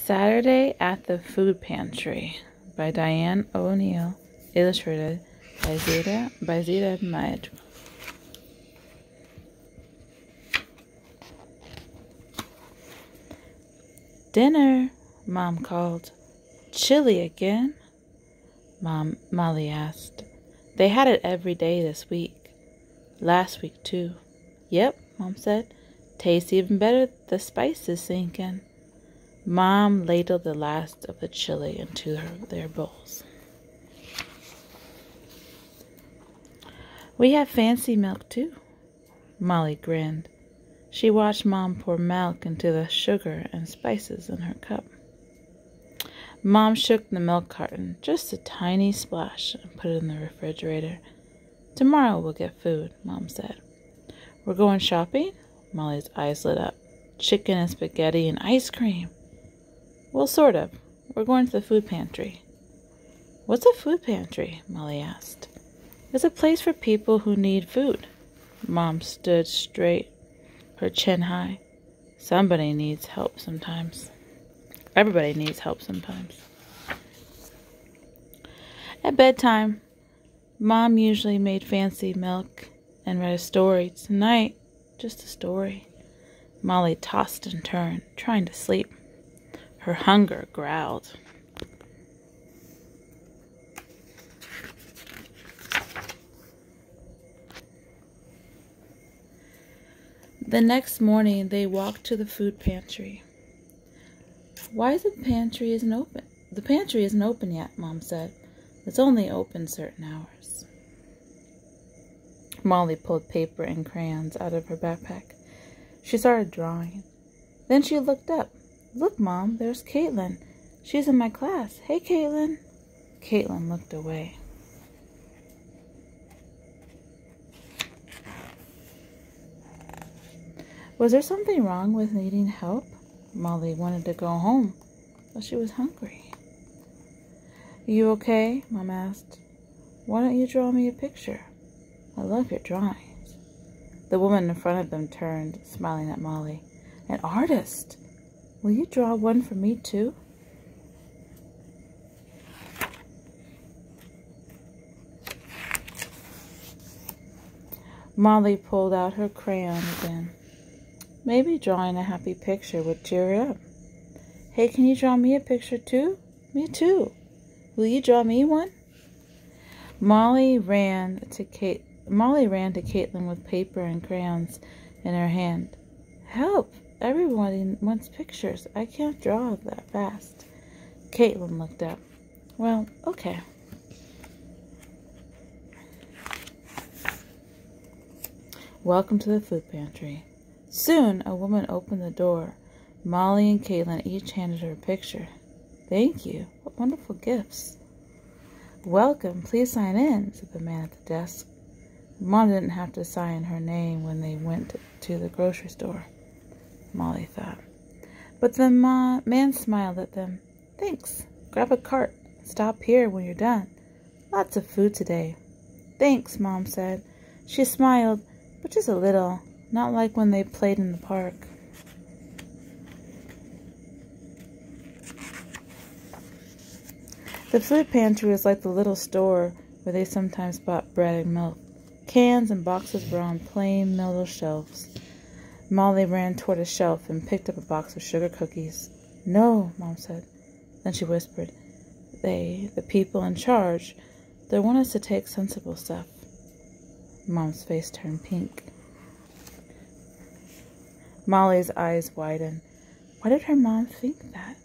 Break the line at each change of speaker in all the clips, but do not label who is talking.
Saturday at the Food Pantry by Diane O'Neill, illustrated by Bizida Magro. Dinner, Mom called. Chili again? Molly asked. They had it every day this week. Last week, too. Yep, Mom said. Tastes even better, the spices sink in. Mom ladled the last of the chili into their bowls. We have fancy milk, too. Molly grinned. She watched Mom pour milk into the sugar and spices in her cup. Mom shook the milk carton, just a tiny splash, and put it in the refrigerator. Tomorrow we'll get food, Mom said. We're going shopping? Molly's eyes lit up. Chicken and spaghetti and ice cream. Well, sort of. We're going to the food pantry. What's a food pantry? Molly asked. It's a place for people who need food. Mom stood straight, her chin high. Somebody needs help sometimes. Everybody needs help sometimes. At bedtime, Mom usually made fancy milk and read a story. Tonight, just a story. Molly tossed and turned, trying to sleep. Her hunger growled. The next morning, they walked to the food pantry. Why is the pantry isn't open? The pantry isn't open yet, Mom said. It's only open certain hours. Molly pulled paper and crayons out of her backpack. She started drawing. Then she looked up. Look, Mom, there's Caitlin. She's in my class. Hey, Caitlin. Caitlin looked away. Was there something wrong with needing help? Molly wanted to go home, but she was hungry. You okay? Mom asked. Why don't you draw me a picture? I love your drawings. The woman in front of them turned, smiling at Molly. An artist! Will you draw one for me, too? Molly pulled out her crayon again. Maybe drawing a happy picture would cheer her up. Hey, can you draw me a picture, too? Me, too. Will you draw me one? Molly ran to Caitlin with paper and crayons in her hand. Help! Everyone wants pictures. I can't draw that fast. Caitlin looked up. Well, okay. Welcome to the food pantry. Soon, a woman opened the door. Molly and Caitlin each handed her a picture. Thank you. What wonderful gifts. Welcome. Please sign in, said the man at the desk. Mom didn't have to sign her name when they went to the grocery store, Molly thought. But the man smiled at them. Thanks. Grab a cart. Stop here when you're done. Lots of food today. Thanks, Mom said. She smiled, but just a little, not like when they played in the park. The food pantry was like the little store where they sometimes bought bread and milk. Cans and boxes were on plain metal shelves. Molly ran toward a shelf and picked up a box of sugar cookies. No, Mom said. Then she whispered, the people in charge, they want us to take sensible stuff. Mom's face turned pink. Molly's eyes widened. Why did her mom think that?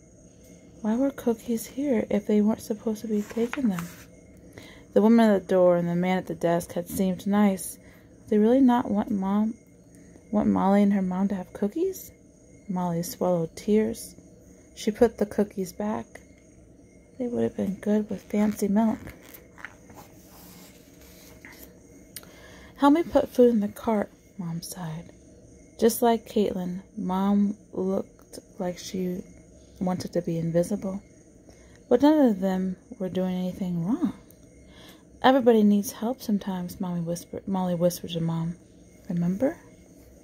Why were cookies here if they weren't supposed to be taking them? The woman at the door and the man at the desk had seemed nice. Did they really not want Molly and her mom to have cookies? Molly swallowed tears. She put the cookies back. They would have been good with fancy milk. Help me put food in the cart, Mom sighed. Just like Caitlin, Mom looked like she wanted to be invisible. But none of them were doing anything wrong. Everybody needs help sometimes, Molly whispered to Mom. Remember?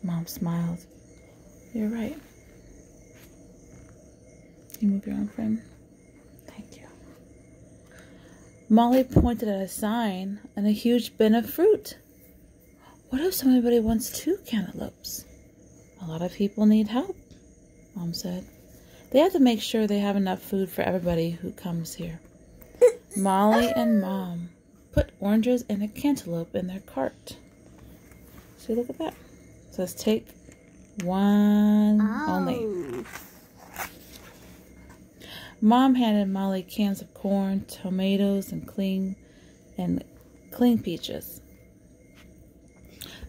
Mom smiled. You're right. You move your own frame. Thank you. Molly pointed at a sign and a huge bin of fruit. What if somebody wants 2 cantaloupes? A lot of people need help, Mom said. They have to make sure they have enough food for everybody who comes here. Molly and Mom put oranges and a cantaloupe in their cart. See, look at that. It says take 1 only. Mom handed Molly cans of corn, tomatoes, and clean peaches.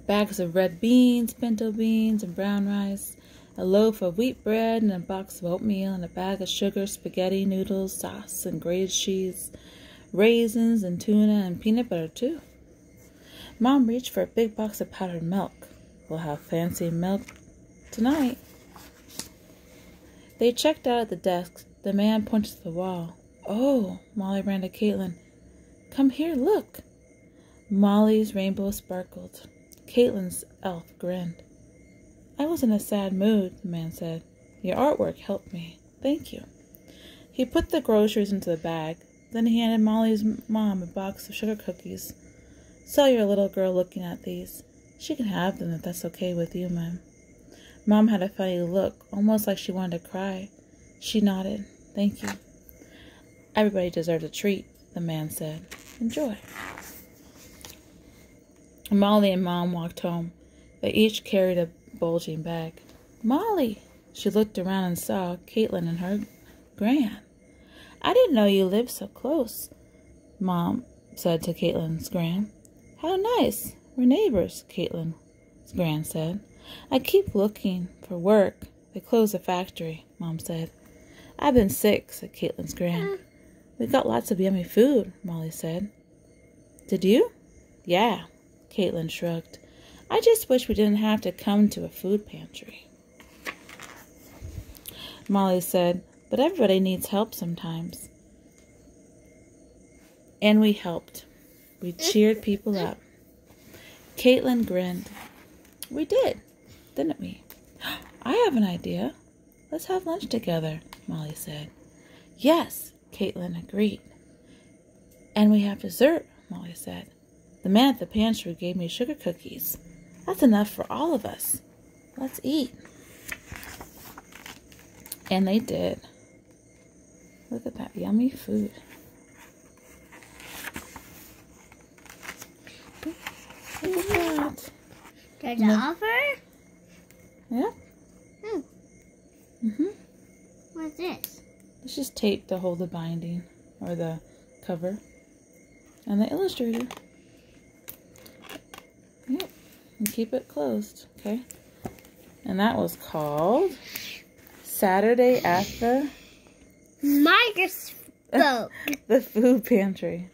Bags of red beans, pinto beans, and brown rice, a loaf of wheat bread, and a box of oatmeal, and a bag of sugar, spaghetti, noodles, sauce, and grated cheese, raisins, and tuna, and peanut butter, too. Mom reached for a big box of powdered milk. We'll have fancy milk tonight. They checked out at the desk. The man pointed to the wall. Oh, Molly ran to Caitlin. Come here, look. Molly's rainbow sparkled. Caitlin's elf grinned. I was in a sad mood, the man said. Your artwork helped me. Thank you. He put the groceries into the bag. Then he handed Molly's mom a box of sugar cookies. Saw your little girl looking at these. She can have them if that's okay with you, Mom. Mom had a funny look, almost like she wanted to cry. She nodded. Thank you. Everybody deserves a treat, the man said. Enjoy. Molly and Mom walked home. They each carried a bulging bag. Molly! She looked around and saw Caitlin and her gran. I didn't know you lived so close, Mom said to Caitlin's gran. How nice. We're neighbors, Caitlin's gran said. I keep looking for work. They closed the factory, Mom said. I've been sick, said Caitlin's gran. We got lots of yummy food, Molly said. Did you? Yeah, Caitlin shrugged. I just wish we didn't have to come to a food pantry. Molly said, but everybody needs help sometimes. And we helped. We cheered people up. Caitlin grinned. We did, didn't we? I have an idea. Let's have lunch together, Molly said. Yes, Caitlin agreed. And we have dessert, Molly said. The man at the pantry gave me sugar cookies. That's enough for all of us. Let's eat. And they did. Look at that yummy food. Look at that.
There's an offer?
Yeah.
Oh.
Mm-hmm.
What's this?
It's just tape to hold the binding or the cover. And the illustrator. Yep. And keep it closed, okay? And that was called Saturday at the
Microscope.
the food pantry.